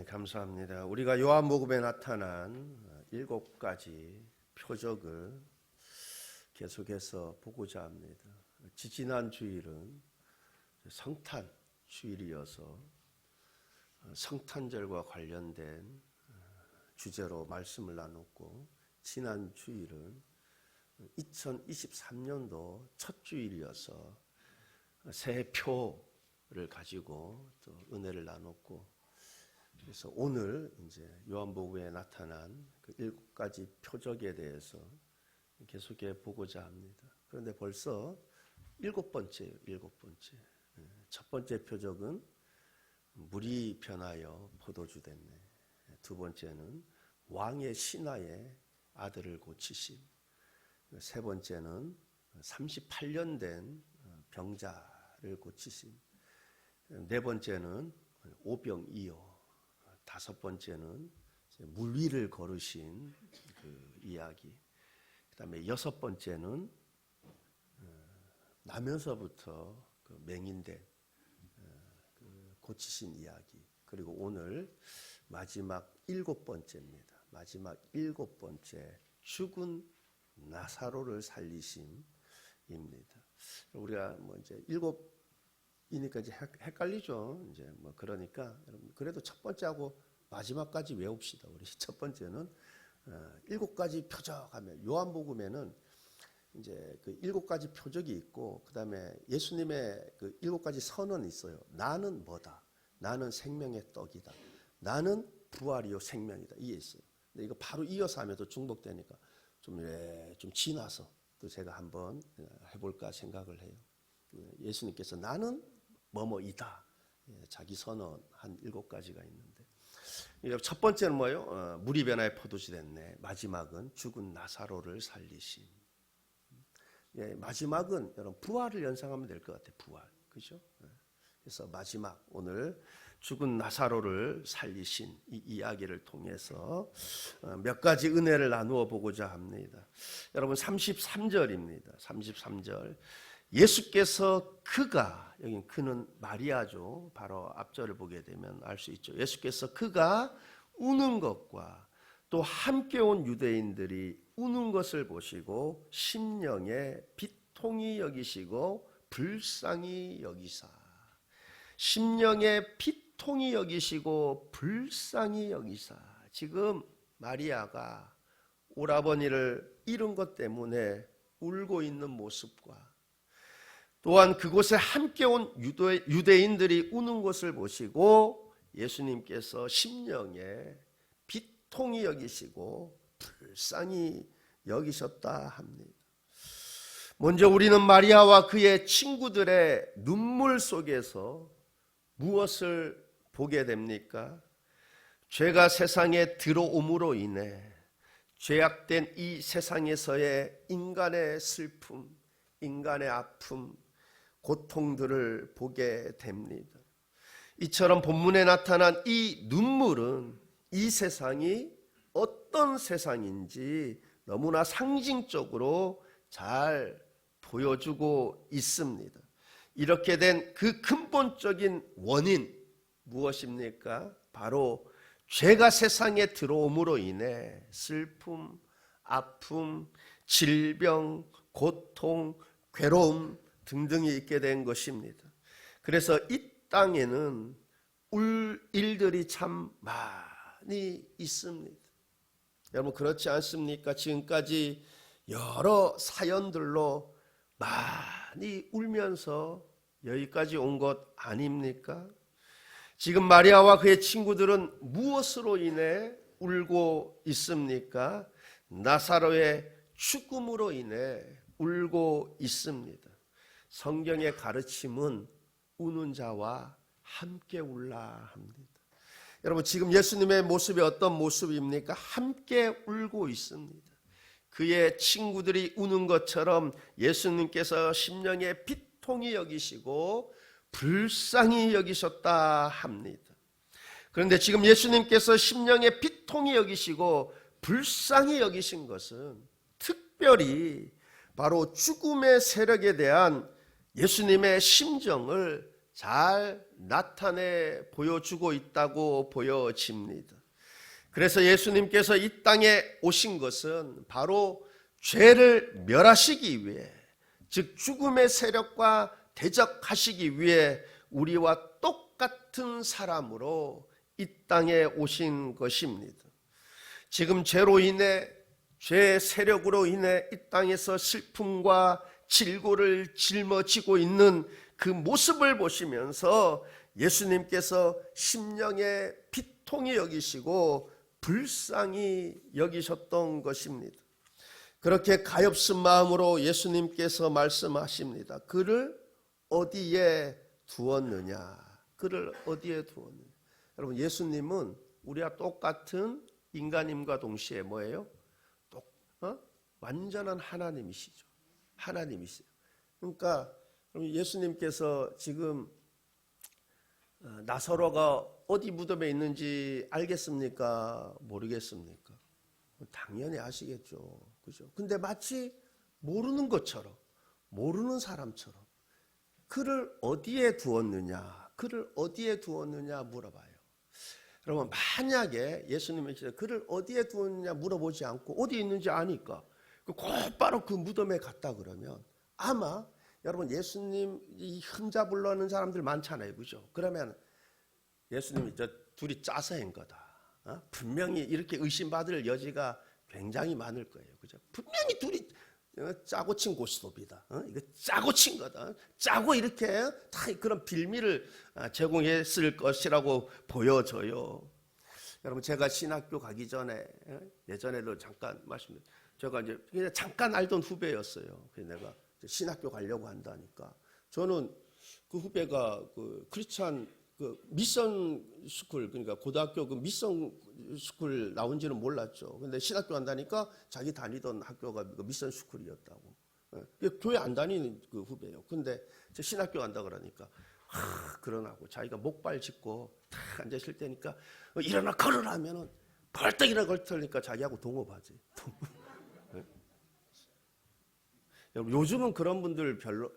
감사합니다. 우리가 요한복음에 나타난 7가지 표적을 계속해서 보고자 합니다. 지지난 주일은 성탄 주일이어서 성탄절과 관련된 주제로 말씀을 나눴고, 지난 주일은 2023년도 첫 주일이어서 새해 표를 가지고 또 은혜를 나눴고, 그래서 오늘 이제 요한복음에 나타난 그 7가지 표적에 대해서 계속해 보고자 합니다. 그런데 벌써 7번째예요. 7번째. 첫 번째 표적은 물이 변하여 포도주 됐네. 두 번째는 왕의 신하의 아들을 고치심. 세 번째는 38년 된 병자를 고치심. 네 번째는 오병이어. 다섯 번째는 물 위를 걸으신 그 이야기. 그 다음에 여섯 번째는 나면서부터 그 맹인된 고치신 이야기. 그리고 오늘 마지막 7번째입니다. 마지막 7번째, 죽은 나사로를 살리심입니다. 우리가 뭐 이제 7이니까 이제 헷갈리죠. 이제 뭐 그러니까 여러분 그래도 첫 번째하고 마지막까지 외웁시다. 우리 첫 번째는 7가지 표적하면, 요한복음에는 이제 그 7가지 표적이 있고, 그 다음에 예수님의 그 7가지 선언이 있어요. 나는 뭐다? 나는 생명의 떡이다. 나는 부활이요 생명이다. 이게 있어요. 근데 이거 바로 이어서 하면 또 중복되니까 좀 지나서 또 제가 한번 해볼까 생각을 해요. 예수님께서 나는 뭐뭐이다. 자기 선언 한 7가지가 있는데, 첫 번째는 뭐예요? 물이 변화에 포도주 됐네. 마지막은 죽은 나사로를 살리심. 마지막은 여러분 부활을 연상하면 될 것 같아요. 부활, 그죠? 그래서 마지막 오늘 죽은 나사로를 살리신 이 이야기를 통해서 몇 가지 은혜를 나누어 보고자 합니다. 여러분 33절입니다. 33절. 예수께서 그가, 여기 그는 마리아죠. 바로 앞절을 보게 되면 알 수 있죠. 예수께서 그가 우는 것과 또 함께 온 유대인들이 우는 것을 보시고 심령에 비통히 여기시고 불쌍히 여기사. 심령에 비통히 여기시고 불쌍히 여기사. 지금 마리아가 오라버니를 잃은 것 때문에 울고 있는 모습과, 또한 그곳에 함께 온 유대인들이 우는 것을 보시고 예수님께서 심령에 비통히 여기시고 불쌍히 여기셨다 합니다. 먼저 우리는 마리아와 그의 친구들의 눈물 속에서 무엇을 보게 됩니까? 죄가 세상에 들어옴으로 인해 죄악된 이 세상에서의 인간의 슬픔, 인간의 아픔, 고통들을 보게 됩니다. 이처럼 본문에 나타난 이 눈물은 이 세상이 어떤 세상인지 너무나 상징적으로 잘 보여주고 있습니다. 이렇게 된 그 근본적인 원인 무엇입니까? 바로 죄가 세상에 들어옴으로 인해 슬픔, 아픔, 질병, 고통, 괴로움 등등이 있게 된 것입니다. 그래서 이 땅에는 울 일들이 참 많이 있습니다. 여러분 그렇지 않습니까? 지금까지 여러 사연들로 많이 울면서 여기까지 온 것 아닙니까? 지금 마리아와 그의 친구들은 무엇으로 인해 울고 있습니까? 나사로의 죽음으로 인해 울고 있습니다. 성경의 가르침은 우는 자와 함께 울라 합니다. 여러분 지금 예수님의 모습이 어떤 모습입니까? 함께 울고 있습니다. 그의 친구들이 우는 것처럼 예수님께서 심령에 비통히 여기시고 불쌍히 여기셨다 합니다. 그런데 지금 예수님께서 심령에 비통히 여기시고 불쌍히 여기신 것은 특별히 바로 죽음의 세력에 대한 예수님의 심정을 잘 나타내 보여주고 있다고 보여집니다. 그래서 예수님께서 이 땅에 오신 것은 바로 죄를 멸하시기 위해, 즉 죽음의 세력과 대적하시기 위해 우리와 똑같은 사람으로 이 땅에 오신 것입니다. 지금 죄로 인해, 죄의 세력으로 인해 이 땅에서 슬픔과 질고를 짊어지고 있는 그 모습을 보시면서 예수님께서 심령의 비통히 여기시고 불쌍히 여기셨던 것입니다. 그렇게 가엾은 마음으로 예수님께서 말씀하십니다. 그를 어디에 두었느냐? 그를 어디에 두었느냐? 여러분, 예수님은 우리와 똑같은 인간임과 동시에 뭐예요? 완전한 하나님이시죠. 하나님이시죠. 그러니까 예수님께서 지금 나사로가 어디 무덤에 있는지 알겠습니까? 모르겠습니까? 당연히 아시겠죠. 그죠? 근데 마치 모르는 것처럼, 모르는 사람처럼 그를 어디에 두었느냐, 그를 어디에 두었느냐 물어봐요. 여러분, 만약에 예수님이 그를 어디에 두었느냐 물어보지 않고 어디 있는지 아니까 곧바로 그 무덤에 갔다 그러면 아마 여러분, 예수님 이 흠잡으려는 사람들 많잖아요. 그죠? 그러면 예수님이 둘이 짜서 한 거다. 분명히 이렇게 의심받을 여지가 굉장히 많을 거예요. 그죠? 분명히 둘이 짜고 친 고스톱이다. 이거 짜고 친 거다. 짜고 이렇게 다 그런 빌미를 제공했을 것이라고 보여져요. 여러분, 제가 신학교 가기 전에 예전에도 잠깐 말씀드렸죠. 제가 이제 그냥 잠깐 알던 후배였어요. 그래서 내가 신학교 가려고 한다니까. 저는 그 후배가 그 크리스찬 그 미션 스쿨, 그러니까 고등학교 그 미션 스쿨 나온지는 몰랐죠. 근데 신학교 간다니까 자기 다니던 학교가 미션 스쿨이었다고. 교회 안 다니는 그 후배예요. 근데 저 신학교 간다 그러니까 그러나고 자기가 목발 짚고 탁 앉아 있을 때니까 일어나 걸으라 하면은 벌떡 일어나 걸으니까 자기하고 동업하지. 여러분, 요즘은 그런 분들 별로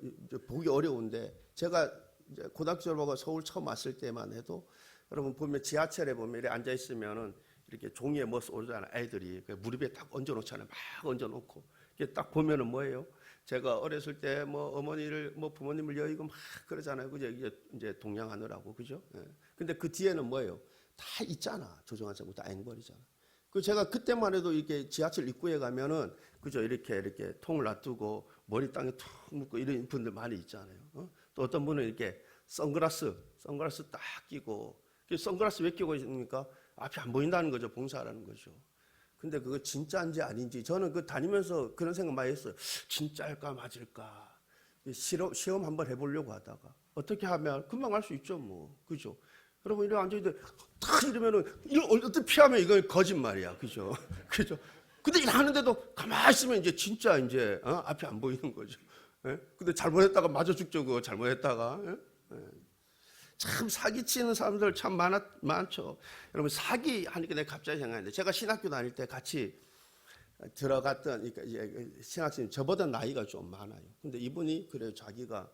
보기 어려운데 제가 이제 고등학교 졸업하고 서울 처음 왔을 때만 해도 여러분 보면 지하철에 보면 이렇게 앉아 있으면은 이렇게 종이에 뭐 쏘잖아. 애들이 무릎에 딱 얹어놓잖아요. 막 얹어놓고 이렇게 딱 보면은 뭐예요? 제가 어렸을 때 뭐 어머니를 뭐 부모님을 여의고 막 그러잖아요. 그죠? 이제 동양하느라고 그죠? 예. 근데 그 뒤에는 뭐예요? 다 있잖아. 조종한 사람 다 앵벌이잖아. 그 제가 그때만 해도 이렇게 지하철 입구에 가면은 그죠? 이렇게 통을 놔두고 머리 땅에 툭 묻고 이런 분들 많이 있잖아요. 또 어떤 분은 이렇게 선글라스 딱 끼고, 선글라스 왜 끼고 있습니까? 앞이 안 보인다는 거죠. 봉사하라는 거죠. 근데 그거 진짜인지 아닌지 저는 그 다니면서 그런 생각 많이 했어요. 진짜일까 맞을까? 시험 한번 해보려고 하다가 어떻게 하면 금방 알 수 있죠, 뭐. 그죠? 여러분, 이렇게 앉아있는데 탁 이러면은 이걸 어떻게 피하면 이건 거짓말이야. 그죠? 그죠? 근데 일 하는데도 가만히 있으면 이제 진짜 이제 앞이 안 보이는 거죠. 예? 근데 잘못했다가 맞아 죽죠. 그거 잘못했다가. 예? 예. 참 사기치는 사람들 참 많죠. 여러분, 사기 하니까 내가 갑자기 생각했는데 제가 신학교 다닐 때 같이 들어갔던, 그러니까 신학생님 저보다 나이가 좀 많아요. 근데 이분이 그래요. 자기가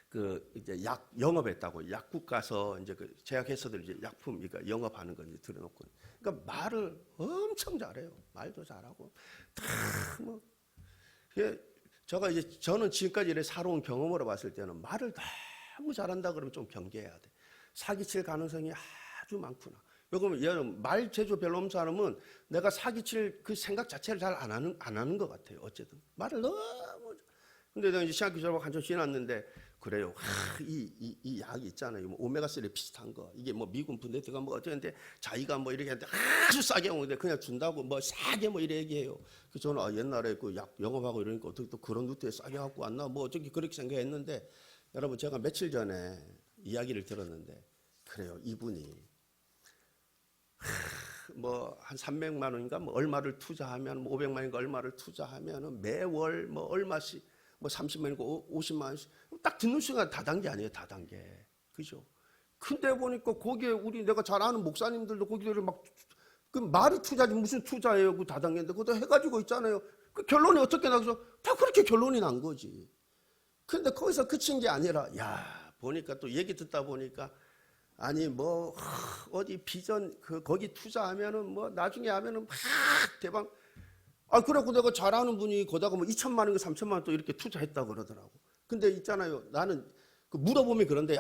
그 이제 영업했다고 약국 가서 이제 그 제약회사들 이제 약품 그러니까 영업하는 거 이제 들어놓고, 그러니까 말을 엄청 잘해요. 말도 잘하고 뭐 저는 지금까지 이렇게 살아온 경험으로 봤을 때는 말을 너무 잘한다 그러면 좀 경계해야 돼. 사기칠 가능성이 아주 많구나. 왜냐면 말 재주 별로 없는 사람은 내가 사기칠 그 생각 자체를 잘 안 하는 것 같아요. 어쨌든 말을 너무. 근데 내가 이제 신학교 졸업하고 한참 지났는데 그래요. 이 약이 있잖아요. 뭐 오메가3 비슷한 거. 이게 뭐 미군 분대 들어가 뭐 어쩌는데 자기가 뭐 이렇게 하는데 아주 싸게 오는데 그냥 준다고 뭐 싸게 뭐 이래 얘기해요. 그래서 저는 옛날에 그 약 영업하고 이러니까 어떻게 또 그런 루트에 싸게 갖고 왔나 뭐 어떻게 그렇게 생각했는데, 여러분, 제가 며칠 전에 이야기를 들었는데 그래요. 이분이 뭐 한 300만 원인가 뭐 얼마를 투자하면 뭐 500만 원인가 얼마를 투자하면은 매월 뭐 얼마씩 뭐 30만 원인가 50만 원씩 딱 듣는 순간 다단계 아니에요. 다단계. 그죠? 근데 보니까 거기에 내가 잘 아는 목사님들도 거기를 막 그 말이 투자지 무슨 투자예요. 그 다단계인데 그것도 해가지고 있잖아요. 그 결론이 어떻게 나서 다 그렇게 결론이 난 거지. 근데 거기서 그친 게 아니라 야 보니까 또 얘기 듣다 보니까 아니 뭐 어디 비전 거기 투자하면은 뭐 나중에 하면은 막 대박. 그래갖고 내가 잘하는 분이 거다가 뭐 2천만 원, 3천만 원 또 이렇게 투자했다 그러더라고. 근데 있잖아요. 나는 물어보면 그런데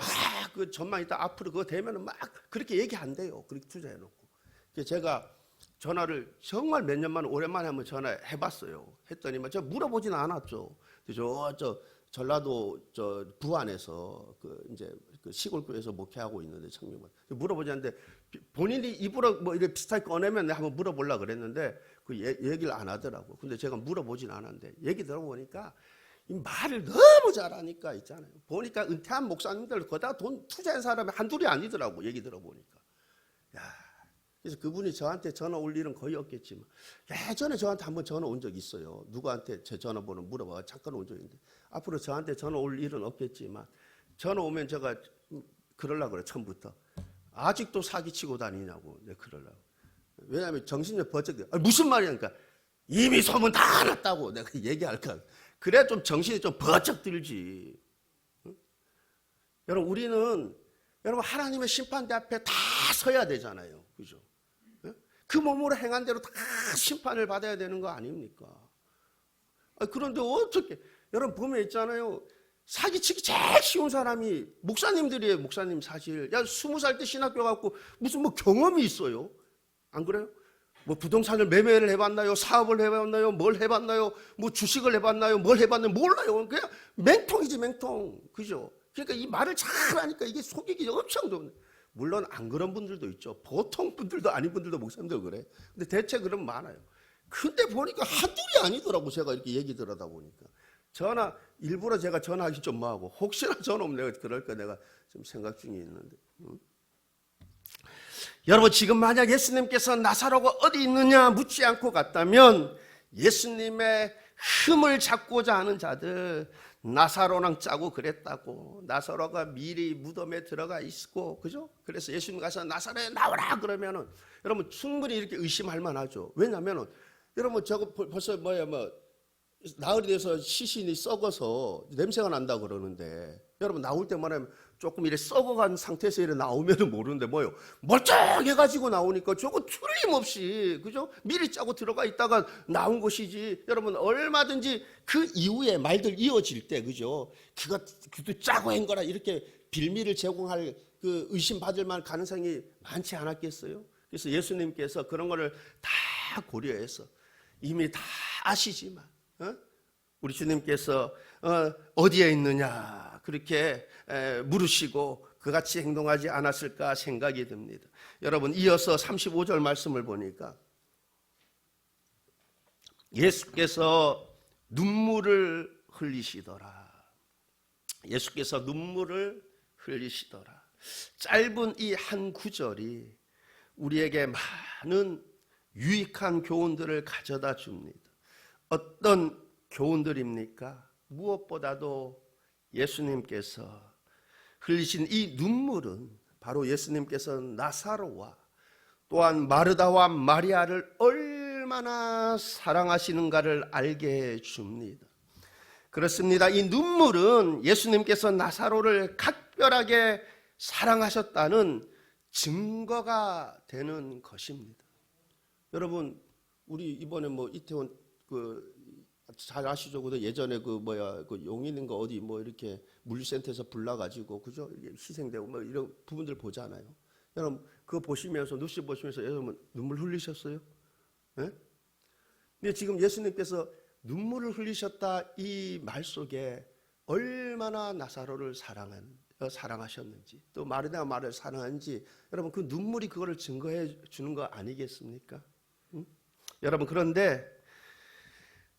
그 전망 있다 앞으로 그거 되면은 막 그렇게 얘기한대요. 그렇게 투자해놓고. 그래서 제가 전화를 정말 몇 년 만에 오랜만에 한번 전화해봤어요. 했더니만 제가 물어보지는 않았죠. 저 전라도 저 부안에서 이제 시골교회에서 목회하고 있는데 청명만 물어보지 않는데 본인이 입으로 뭐 이렇게 비슷하게 꺼내면 내가 한번 물어보려고 그랬는데 그 얘기를 안 하더라고. 근데 제가 물어보진 않았는데 얘기 들어보니까 이 말을 너무 잘하니까 있잖아요. 보니까 은퇴한 목사님들 거다 돈 투자한 사람이 한둘이 아니더라고. 얘기 들어보니까. 야, 그래서 그분이 저한테 전화 올 일은 거의 없겠지만 예전에 저한테 한번 전화 온 적 있어요. 누구한테 제 전화번호 물어봐 잠깐 온 적 있는데 앞으로 저한테 전화 올 일은 없겠지만 전화 오면 제가 그러려고 그래. 처음부터 아직도 사기치고 다니냐고 내가 그러려고. 왜냐하면 정신이 번쩍 무슨 말이냐니까 이미 소문 다 났다고 내가 얘기할까. 그래야 좀 정신이 좀 번쩍 들지. 응? 여러분 우리는 여러분 하나님의 심판대 앞에 다 서야 되잖아요. 그죠? 응? 그 몸으로 행한 대로 다 심판을 받아야 되는 거 아닙니까? 그런데 어떻게 여러분 보면 있잖아요. 사기치기 제일 쉬운 사람이 목사님들이에요. 목사님 사실. 야 20살 때 신학교 갖고 무슨 뭐 경험이 있어요. 안 그래요? 뭐 부동산을 매매를 해봤나요? 사업을 해봤나요? 뭘 해봤나요? 뭐 주식을 해봤나요? 뭘 해봤나요? 몰라요. 그냥 맹통이지 맹통. 그죠? 그러니까 이 말을 잘하니까 이게 속이기 엄청 좋네. 물론 안 그런 분들도 있죠. 보통 분들도 아닌 분들도 목사님들 그래. 근데 대체 그런 많아요. 근데 보니까 한둘이 아니더라고. 제가 이렇게 얘기 들어다 보니까. 일부러 제가 전화하기 좀 뭐하고 혹시나 전화 오면 내가 그럴까 내가 좀 생각 중에 있는데. 여러분 지금 만약 예수님께서 나사로가 어디 있느냐 묻지 않고 갔다면 예수님의 흠을 잡고자 하는 자들 나사로랑 짜고 그랬다고. 나사로가 미리 무덤에 들어가 있고 그죠? 그래서 예수님 가서 나사로에 나오라 그러면은 여러분 충분히 이렇게 의심할 만하죠. 왜냐면은 여러분 저거 벌써 나흘이 돼서 시신이 썩어서 냄새가 난다고 그러는데 여러분 나올 때만 조금 이렇게 썩어간 상태에서 이렇게 나오면은 모르는데 멀쩡해가지고 나오니까 저거 틀림없이 그죠? 미리 짜고 들어가 있다가 나온 것이지. 여러분 얼마든지 그 이후에 말들 이어질 때 그죠? 그것도 짜고 한 거라 이렇게 빌미를 제공할 그 의심받을 만한 가능성이 많지 않았겠어요? 그래서 예수님께서 그런 거를 다 고려해서 이미 다 아시지만 우리 주님께서 어디에 있느냐 그렇게 물으시고 그같이 행동하지 않았을까 생각이 듭니다. 여러분 이어서 35절 말씀을 보니까 예수께서 눈물을 흘리시더라. 예수께서 눈물을 흘리시더라. 짧은 이 한 구절이 우리에게 많은 유익한 교훈들을 가져다 줍니다. 어떤 교훈들입니까? 무엇보다도 예수님께서 흘리신 이 눈물은 바로 예수님께서 나사로와 또한 마르다와 마리아를 얼마나 사랑하시는가를 알게 해줍니다. 그렇습니다. 이 눈물은 예수님께서 나사로를 각별하게 사랑하셨다는 증거가 되는 것입니다. 여러분 우리 이번에 이태원 잘 아시죠? 예전에 용인인가 어디 이렇게 물류센터에서 불나가지고 그죠? 희생되고 이런 부분들 보잖아요. 여러분 그거 보시면서 뉴스 보시면서 여러분 눈물 흘리셨어요? 네? 근데 지금 예수님께서 눈물을 흘리셨다 이 말 속에 얼마나 나사로를 사랑하셨는지 또 마르다와 마리아를 사랑하는지 여러분 그 눈물이 그거를 증거해 주는 거 아니겠습니까? 응? 여러분 그런데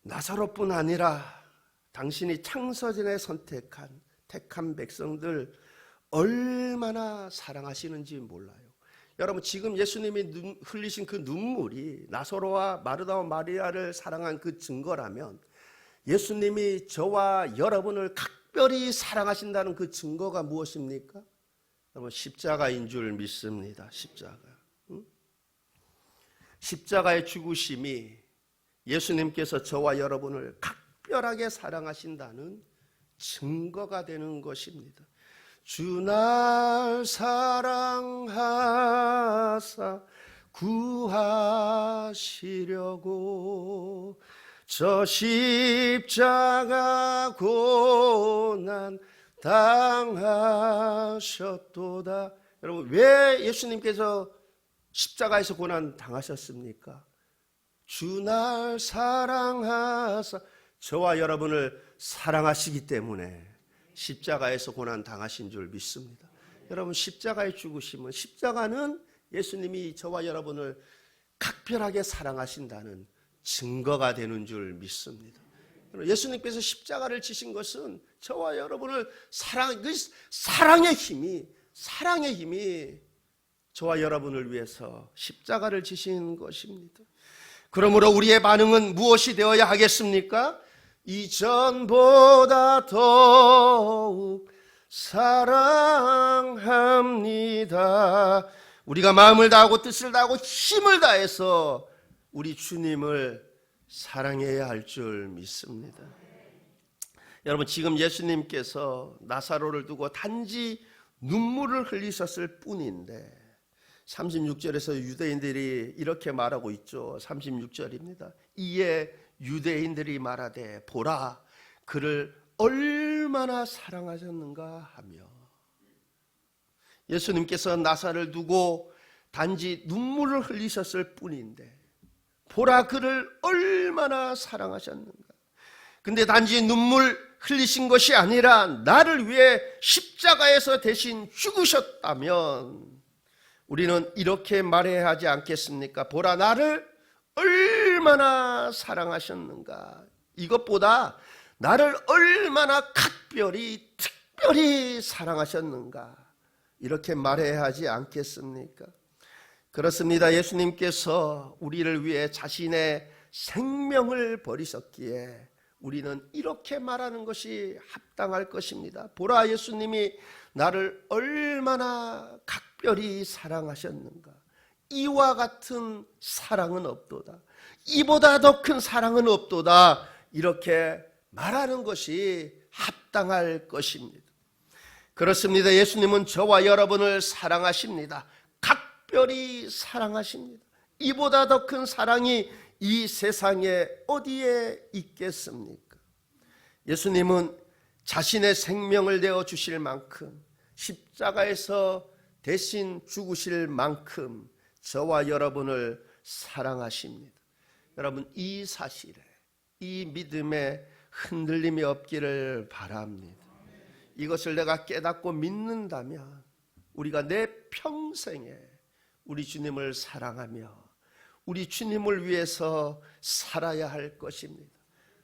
나사로뿐 아니라 당신이 창세전에 택한 백성들 얼마나 사랑하시는지 몰라요. 여러분 지금 예수님이 흘리신 그 눈물이 나사로와 마르다와 마리아를 사랑한 그 증거라면 예수님이 저와 여러분을 각별히 사랑하신다는 그 증거가 무엇입니까? 여러분 십자가인 줄 믿습니다. 십자가. 응? 십자가의 죽으심이 예수님께서 저와 여러분을 각별하게 사랑하신다는 증거가 되는 것입니다. 주 날 사랑하사 구하시려고 저 십자가 고난 당하셨도다. 여러분, 왜 예수님께서 십자가에서 고난 당하셨습니까? 주 날 사랑하사, 저와 여러분을 사랑하시기 때문에 십자가에서 고난 당하신 줄 믿습니다. 여러분, 십자가의 죽으심은, 십자가는 예수님이 저와 여러분을 각별하게 사랑하신다는 증거가 되는 줄 믿습니다. 예수님께서 십자가를 지신 것은 저와 여러분을 사랑의 힘이 저와 여러분을 위해서 십자가를 지신 것입니다. 그러므로 우리의 반응은 무엇이 되어야 하겠습니까? 이전보다 더욱 사랑합니다. 우리가 마음을 다하고 뜻을 다하고 힘을 다해서 우리 주님을 사랑해야 할 줄 믿습니다. 여러분, 지금 예수님께서 나사로를 두고 단지 눈물을 흘리셨을 뿐인데 36절에서 유대인들이 이렇게 말하고 있죠. 36절입니다. 이에 유대인들이 말하되 보라 그를 얼마나 사랑하셨는가 하며, 예수님께서 나사로를 두고 단지 눈물을 흘리셨을 뿐인데 보라 그를 얼마나 사랑하셨는가. 근데 단지 눈물 흘리신 것이 아니라 나를 위해 십자가에서 대신 죽으셨다면 우리는 이렇게 말해야 하지 않겠습니까? 보라 나를 얼마나 사랑하셨는가. 이것보다 나를 얼마나 특별히 사랑하셨는가. 이렇게 말해야 하지 않겠습니까? 그렇습니다. 예수님께서 우리를 위해 자신의 생명을 버리셨기에 우리는 이렇게 말하는 것이 합당할 것입니다. 보라, 예수님이 나를 얼마나 각별히 사랑하셨는가. 이와 같은 사랑은 없도다. 이보다 더 큰 사랑은 없도다. 이렇게 말하는 것이 합당할 것입니다. 그렇습니다. 예수님은 저와 여러분을 사랑하십니다. 각별히 사랑하십니다. 이보다 더 큰 사랑이 이 세상에 어디에 있겠습니까? 예수님은 자신의 생명을 내어 주실 만큼, 십자가에서 대신 죽으실 만큼 저와 여러분을 사랑하십니다. 여러분, 이 사실에, 이 믿음에 흔들림이 없기를 바랍니다. 이것을 내가 깨닫고 믿는다면 우리가 내 평생에 우리 주님을 사랑하며 우리 주님을 위해서 살아야 할 것입니다.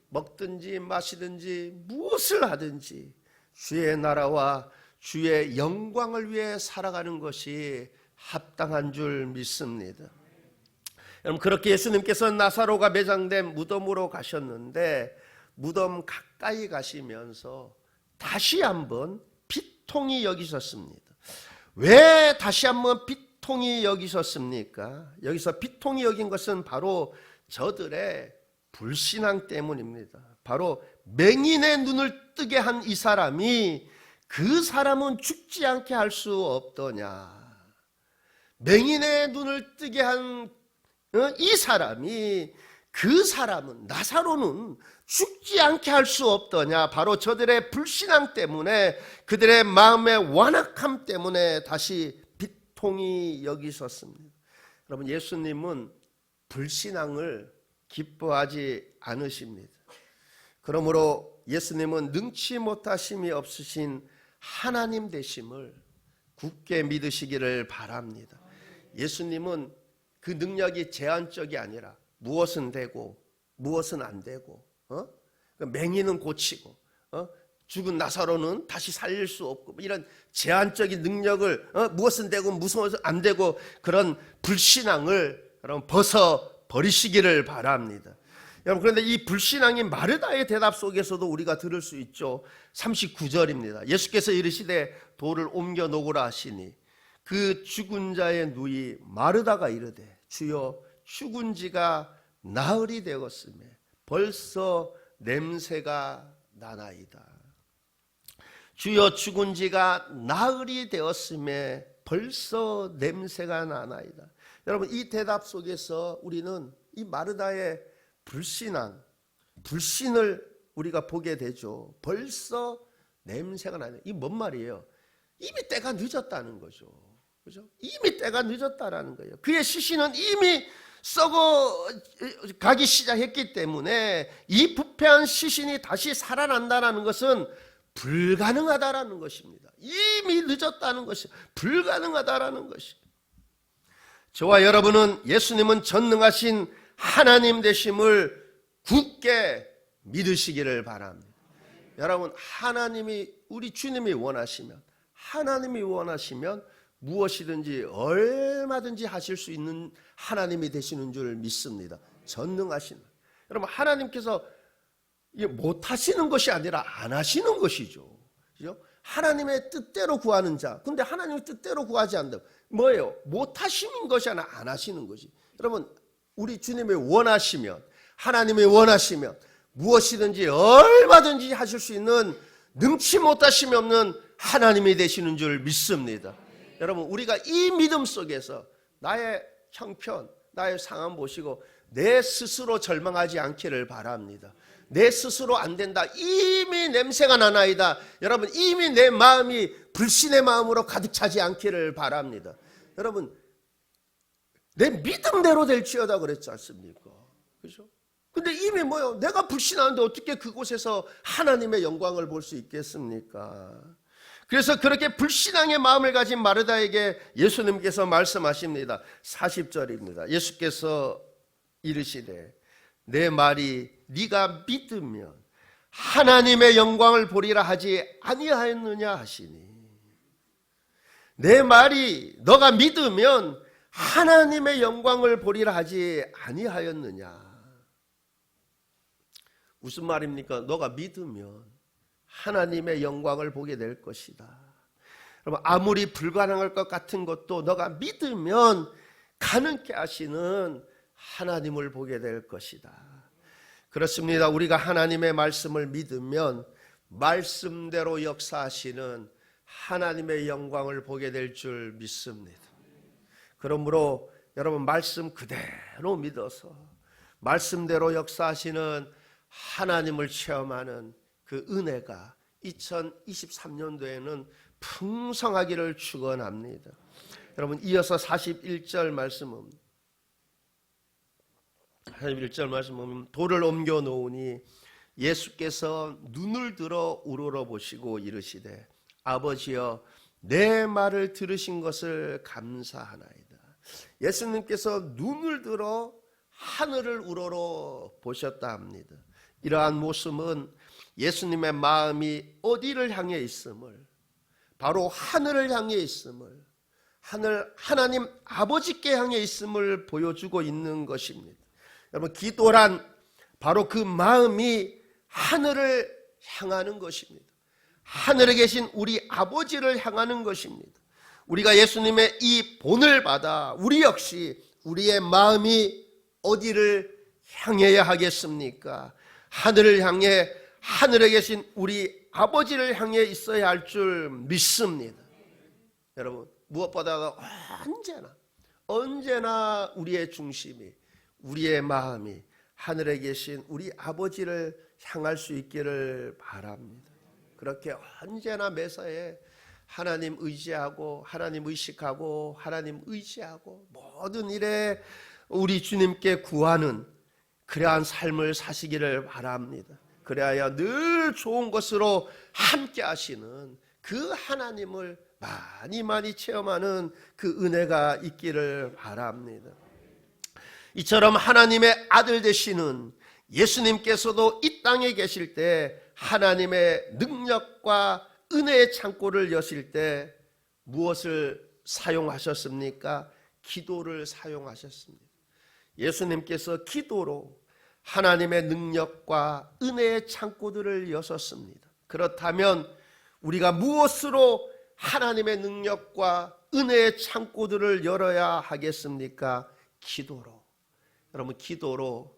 먹든지 마시든지 무엇을 하든지 주의 나라와 주의 영광을 위해 살아가는 것이 합당한 줄 믿습니다. 여러분, 그렇게 예수님께서 나사로가 매장된 무덤으로 가셨는데 무덤 가까이 가시면서 다시 한번 비통히 여기셨습니다. 왜 다시 한번 비통히 여기셨습니까? 여기서 비통히 여긴 것은 바로 저들의 불신앙 때문입니다. 바로 맹인의 눈을 뜨게 한 이 사람이 그 사람은 죽지 않게 할 수 없더냐. 맹인의 눈을 뜨게 한 이 사람이, 그 사람은, 나사로는 죽지 않게 할 수 없더냐. 바로 저들의 불신앙 때문에, 그들의 마음의 완악함 때문에 다시 비통히 여기셨습니다. 여러분, 예수님은 불신앙을 기뻐하지 않으십니다. 그러므로 예수님은 능치 못하심이 없으신 하나님 되심을 굳게 믿으시기를 바랍니다. 예수님은 그 능력이 제한적이 아니라 무엇은 되고 무엇은 안 되고, 맹인은 고치고, 죽은 나사로는 다시 살릴 수 없고, 이런 제한적인 능력을, 무엇은 되고 무엇은 안 되고, 그런 불신앙을 여러분 벗어 버리시기를 바랍니다. 여러분, 그런데 이 불신앙인 마르다의 대답 속에서도 우리가 들을 수 있죠. 39절입니다. 예수께서 이르시되 돌을 옮겨 놓으라 하시니 그 죽은 자의 누이 마르다가 이르되 주여 죽은 지가 나흘이 되었으며 벌써 냄새가 나나이다. 주여 죽은 지가 나흘이 되었음에 벌써 냄새가 나나이다. 여러분, 이 대답 속에서 우리는 이 마르다의 불신을 우리가 보게 되죠. 벌써 냄새가 나네. 이 뭔 말이에요? 이미 때가 늦었다는 거죠. 그죠? 이미 때가 늦었다라는 거예요. 그의 시신은 이미 썩어 가기 시작했기 때문에 이 부패한 시신이 다시 살아난다는 것은 불가능하다라는 것입니다. 이미 늦었다는 것이 불가능하다라는 것입니다. 저와 여러분은 예수님은 전능하신 하나님 되심을 굳게 믿으시기를 바랍니다. 여러분, 우리 주님이 원하시면, 하나님이 원하시면 무엇이든지 얼마든지 하실 수 있는 하나님이 되시는 줄 믿습니다. 전능하신. 여러분, 하나님께서 못 하시는 것이 아니라 안 하시는 것이죠. 그죠? 하나님의 뜻대로 구하는 자. 근데 하나님의 뜻대로 구하지 않는다. 뭐예요? 못 하시는 것이 아니라 안 하시는 것이. 여러분, 우리 주님이 원하시면, 하나님이 원하시면 무엇이든지 얼마든지 하실 수 있는 능치 못하심이 없는 하나님이 되시는 줄 믿습니다. 여러분, 우리가 이 믿음 속에서 나의 형편, 나의 상황 보시고 내 스스로 절망하지 않기를 바랍니다. 내 스스로 안 된다, 이미 냄새가 나나이다. 여러분, 이미 내 마음이 불신의 마음으로 가득 차지 않기를 바랍니다. 여러분, 내 믿음대로 될지어다 그랬지 않습니까? 그죠? 근데 이미 뭐요? 내가 불신하는데 어떻게 그곳에서 하나님의 영광을 볼 수 있겠습니까? 그래서 그렇게 불신앙의 마음을 가진 마르다에게 예수님께서 말씀하십니다. 40절입니다. 예수께서 이르시되 내 말이 네가 믿으면 하나님의 영광을 보리라 하지 아니하였느냐 하시니, 내 말이 너가 믿으면 하나님의 영광을 보리라 하지 아니하였느냐. 무슨 말입니까? 너가 믿으면 하나님의 영광을 보게 될 것이다. 여러분, 아무리 불가능할 것 같은 것도 너가 믿으면 가능케 하시는 하나님을 보게 될 것이다. 그렇습니다. 우리가 하나님의 말씀을 믿으면 말씀대로 역사하시는 하나님의 영광을 보게 될 줄 믿습니다. 그러므로 여러분, 말씀 그대로 믿어서 말씀대로 역사하시는 하나님을 체험하는 그 은혜가 2023년도에는 풍성하기를 축원합니다. 여러분, 이어서 41절 말씀은 41절 말씀 보면 돌을 옮겨 놓으니 예수께서 눈을 들어 우러러 보시고 이르시되 아버지여 내 말을 들으신 것을 감사하나이다. 예수님께서 눈을 들어 하늘을 우러러 보셨다 합니다. 이러한 모습은 예수님의 마음이 어디를 향해 있음을, 바로 하늘을 향해 있음을, 하나님 아버지께 향해 있음을 보여주고 있는 것입니다. 여러분, 기도란 바로 그 마음이 하늘을 향하는 것입니다. 하늘에 계신 우리 아버지를 향하는 것입니다. 우리가 예수님의 이 본을 받아 우리 역시 우리의 마음이 어디를 향해야 하겠습니까? 하늘을 향해, 하늘에 계신 우리 아버지를 향해 있어야 할 줄 믿습니다. 여러분, 무엇보다도 언제나 우리의 중심이, 우리의 마음이 하늘에 계신 우리 아버지를 향할 수 있기를 바랍니다. 그렇게 언제나 매사에 하나님 의지하고, 하나님 의식하고, 하나님 의지하고, 모든 일에 우리 주님께 구하는 그러한 삶을 사시기를 바랍니다. 그래야 늘 좋은 것으로 함께 하시는 그 하나님을 많이 체험하는 그 은혜가 있기를 바랍니다. 이처럼 하나님의 아들 되시는 예수님께서도 이 땅에 계실 때 하나님의 능력과 은혜의 창고를 여실 때 무엇을 사용하셨습니까? 기도를 사용하셨습니다. 예수님께서 기도로 하나님의 능력과 은혜의 창고들을 여셨습니다. 그렇다면 우리가 무엇으로 하나님의 능력과 은혜의 창고들을 열어야 하겠습니까? 기도로. 여러분, 기도로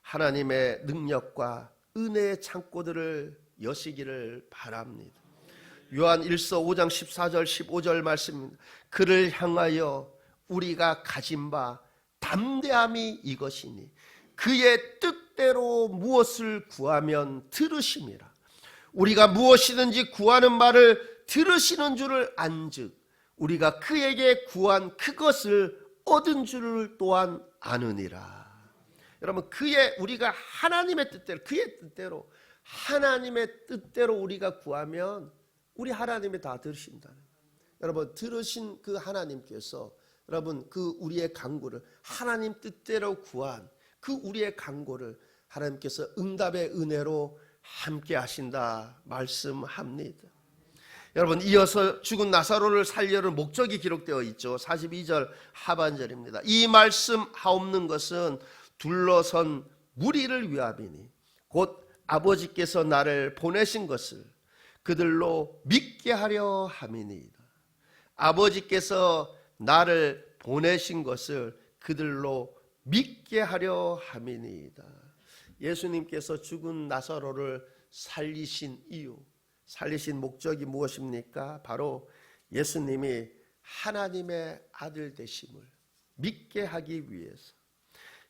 하나님의 능력과 은혜의 창고들을 여시기를 바랍니다. 요한 1서 5장 14절 15절 말씀입니다. 그를 향하여 우리가 가진 바 담대함이 이것이니 그의 뜻대로 무엇을 구하면 들으심이라. 우리가 무엇이든지 구하는 말을 들으시는 줄을 안즉 우리가 그에게 구한 그것을 얻은 줄을 또한 아느니라. 여러분, 우리가 하나님의 뜻대로, 그의 뜻대로, 하나님의 뜻대로 우리가 구하면 우리 하나님이 다 들으신다는 거예요. 여러분, 들으신 그 하나님께서 여러분 그 우리의 간구를, 하나님 뜻대로 구한 그 우리의 간구를 하나님께서 응답의 은혜로 함께 하신다 말씀합니다. 여러분, 이어서 죽은 나사로를 살려는 목적이 기록되어 있죠. 42절 하반절입니다. 이 말씀 하옵는 것은 둘러선 무리를 위함이니 곧 아버지께서 나를 보내신 것을 그들로 믿게 하려 함이니이다. 아버지께서 나를 보내신 것을 그들로 믿게 하려 함이니이다. 예수님께서 죽은 나사로를 살리신 이유, 살리신 목적이 무엇입니까? 바로 예수님이 하나님의 아들 되심을 믿게 하기 위해서.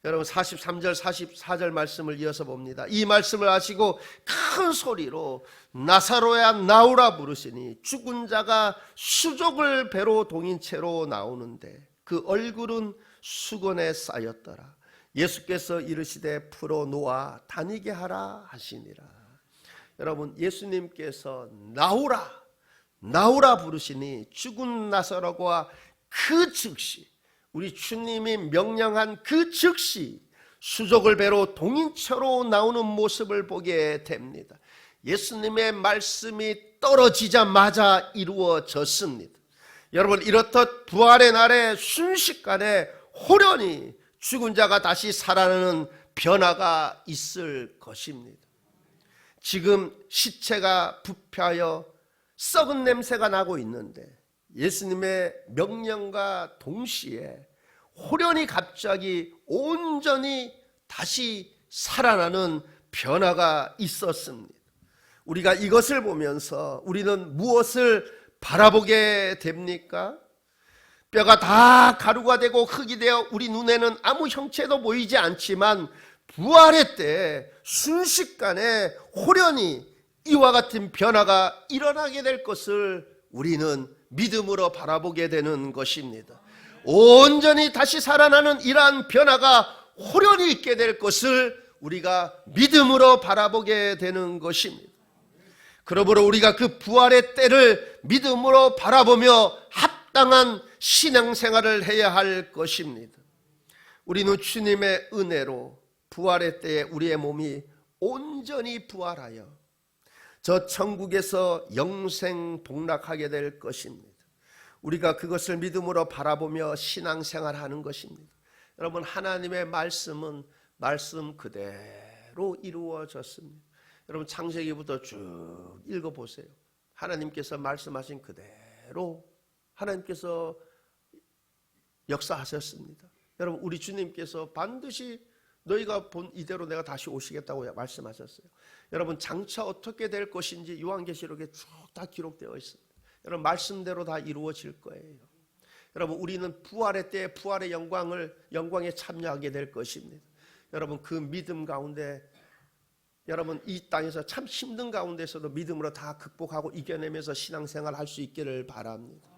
여러분, 43절 44절 말씀을 이어서 봅니다. 이 말씀을 하시고 큰 소리로 나사로야 나오라 부르시니 죽은 자가 수족을 배로 동인 채로 나오는데 그 얼굴은 수건에 쌓였더라. 예수께서 이르시되 풀어 놓아 다니게 하라 하시니라. 여러분, 예수님께서 나오라 부르시니 죽은 나사로가 그 즉시, 우리 주님이 명령한 그 즉시 수족을 배로 동인처로 나오는 모습을 보게 됩니다. 예수님의 말씀이 떨어지자마자 이루어졌습니다. 여러분, 이렇듯 부활의 날에 순식간에 호련히 죽은 자가 다시 살아나는 변화가 있을 것입니다. 지금 시체가 부패하여 썩은 냄새가 나고 있는데 예수님의 명령과 동시에 호련히 갑자기 온전히 다시 살아나는 변화가 있었습니다. 우리가 이것을 보면서 우리는 무엇을 바라보게 됩니까? 뼈가 다 가루가 되고 흙이 되어 우리 눈에는 아무 형체도 보이지 않지만 부활의 때 순식간에 호련히 이와 같은 변화가 일어나게 될 것을 우리는 믿음으로 바라보게 되는 것입니다. 온전히 다시 살아나는 이러한 변화가 호련히 있게 될 것을 우리가 믿음으로 바라보게 되는 것입니다. 그러므로 우리가 그 부활의 때를 믿음으로 바라보며 합당한 신앙생활을 해야 할 것입니다. 우리는 주님의 은혜로 부활의 때에 우리의 몸이 온전히 부활하여 저 천국에서 영생 복락하게 될 것입니다. 우리가 그것을 믿음으로 바라보며 신앙생활하는 것입니다. 여러분, 하나님의 말씀은 말씀 그대로 이루어졌습니다. 여러분, 창세기부터 쭉 읽어보세요. 하나님께서 말씀하신 그대로 하나님께서 역사하셨습니다. 여러분, 우리 주님께서 반드시 너희가 본 이대로 내가 다시 오시겠다고 말씀하셨어요. 여러분, 장차 어떻게 될 것인지 요한계시록에 쭉 다 기록되어 있습니다. 여러분, 말씀대로 다 이루어질 거예요. 여러분, 우리는 부활의 때에 부활의 영광에 참여하게 될 것입니다. 여러분, 그 믿음 가운데 여러분 이 땅에서 참 힘든 가운데서도 믿음으로 다 극복하고 이겨내면서 신앙생활 할 수 있기를 바랍니다.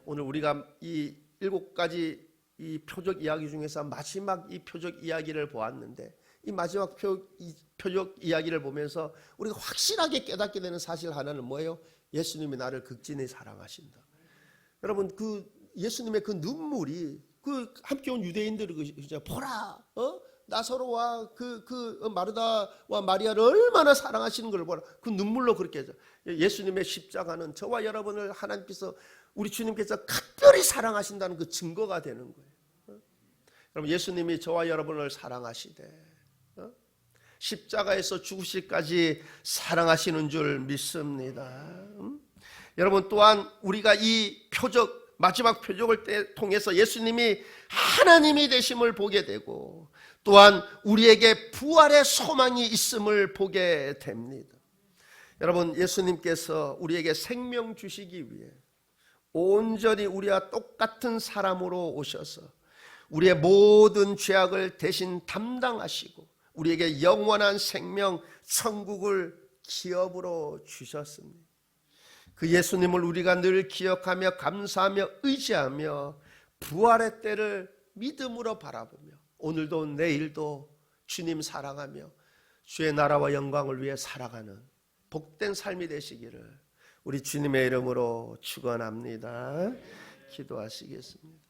오늘 우리가 이 7가지 이 표적 이야기 중에서 마지막 이 표적 이야기를 보았는데 이 마지막 표적 이야기를 보면서 우리가 확실하게 깨닫게 되는 사실 하나는 뭐예요? 예수님이 나를 극진히 사랑하신다. 여러분, 그 예수님의 그 눈물이 그 함께 온 유대인들을 보라, 나사로와 마르다와 마리아를 얼마나 사랑하시는 걸 보라. 그 눈물로 그렇게 하죠. 예수님의 십자가는 저와 여러분을 하나님께서, 우리 주님께서 각별히 사랑하신다는 그 증거가 되는 거예요. 여러분, 예수님이 저와 여러분을 사랑하시되 십자가에서 죽으실까지 사랑하시는 줄 믿습니다. 여러분, 또한 우리가 이 표적, 마지막 표적을 통해서 예수님이 하나님이 되심을 보게 되고 또한 우리에게 부활의 소망이 있음을 보게 됩니다. 여러분, 예수님께서 우리에게 생명 주시기 위해 온전히 우리와 똑같은 사람으로 오셔서 우리의 모든 죄악을 대신 담당하시고 우리에게 영원한 생명, 천국을 기업으로 주셨습니다. 그 예수님을 우리가 늘 기억하며 감사하며 의지하며 부활의 때를 믿음으로 바라보며 오늘도 내일도 주님 사랑하며 주의 나라와 영광을 위해 살아가는 복된 삶이 되시기를 우리 주님의 이름으로 축원합니다. 기도하시겠습니다.